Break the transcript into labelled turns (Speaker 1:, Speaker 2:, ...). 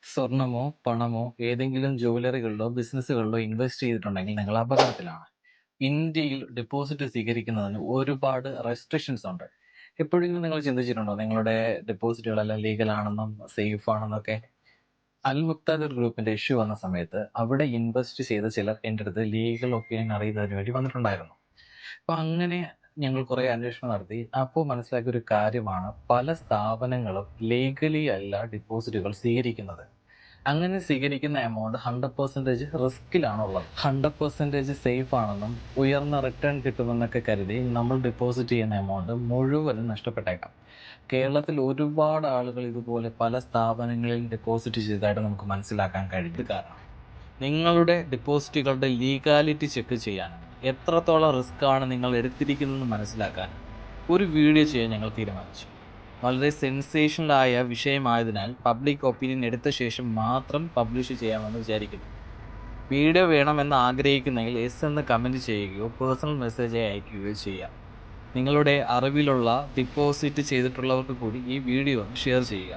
Speaker 1: സ്വർണമോ, പണമോ ഏതെങ്കിലും ജ്വല്ലറികളിലോ, ബിസിനസ്സുകളിലോ ഇൻവെസ്റ്റ് ചെയ്തിട്ടുണ്ടെങ്കിൽ നിങ്ങൾ അപകടത്തിലാണ്. ഇന്ത്യയിൽ ഡെപ്പോസിറ്റ് സ്വീകരിക്കുന്നതിന് ഒരുപാട് റെസ്ട്രിക്ഷൻസ് ഉണ്ട്. എപ്പോഴെങ്കിലും നിങ്ങൾ ചിന്തിച്ചിട്ടുണ്ടോ നിങ്ങളുടെ ഡെപ്പോസിറ്റുകളെല്ലാം ലീഗലാണെന്നും സേഫ് ആണെന്നൊക്കെ? അൽ മുക്താദിർ ഗ്രൂപ്പിന്റെ ഇഷ്യൂ വന്ന സമയത്ത് അവിടെ ഇൻവെസ്റ്റ് ചെയ്ത ചിലർ എൻ്റെ അടുത്ത് ലീഗൽ ഒപ്പീനിയൻ അറിയുന്നതിന് വേണ്ടി വന്നിട്ടുണ്ടായിരുന്നു. അപ്പൊ അങ്ങനെ ഞങ്ങൾ കുറെ അന്വേഷണം നടത്തി. അപ്പോൾ മനസ്സിലാക്കിയ ഒരു കാര്യമാണ്, പല സ്ഥാപനങ്ങളും ലീഗലി അല്ല ഡെപ്പോസിറ്റുകൾ സ്വീകരിക്കുന്നത്. അങ്ങനെ സ്വീകരിക്കുന്ന എമൗണ്ട് 100% റിസ്കിലാണുള്ളത്. 100% സേഫ് ആണെന്നും ഉയർന്ന റിട്ടേൺ കിട്ടുമെന്നൊക്കെ കരുതി നമ്മൾ ഡെപ്പോസിറ്റ് ചെയ്യുന്ന എമൗണ്ട് മുഴുവനും നഷ്ടപ്പെട്ടേക്കാം. കേരളത്തിൽ ഒരുപാട് ആളുകൾ ഇതുപോലെ പല സ്ഥാപനങ്ങളിൽ ഡെപ്പോസിറ്റ് ചെയ്തതായിട്ട് നമുക്ക് മനസ്സിലാക്കാൻ കഴിയും. ഇത് കാരണം നിങ്ങളുടെ ഡെപ്പോസിറ്റുകളുടെ ലീഗാലിറ്റി ചെക്ക് ചെയ്യാൻ, എത്രത്തോളം റിസ്ക് ആണ് നിങ്ങൾ എടുത്തിരിക്കുന്നതെന്ന് മനസ്സിലാക്കാൻ ഒരു വീഡിയോ ചെയ്യാൻ ഞങ്ങൾ തീരുമാനിച്ചു. വളരെ സെൻസേഷണലായ വിഷയമായതിനാൽ പബ്ലിക് ഒപ്പീനിയൻ എടുത്ത ശേഷം മാത്രം പബ്ലിഷ് ചെയ്യാമെന്ന് വിചാരിക്കുന്നു. വീഡിയോ വേണമെന്ന് ആഗ്രഹിക്കുന്നെങ്കിൽ എസ് എന്ന് കമൻറ്റ് ചെയ്യുകയോ പേഴ്സണൽ മെസ്സേജായി അയക്കുകയോ ചെയ്യാം. നിങ്ങളുടെ അറിവിലുള്ള ഡെപ്പോസിറ്റ് ചെയ്തിട്ടുള്ളവർക്ക് കൂടി ഈ വീഡിയോ ഷെയർ ചെയ്യുക.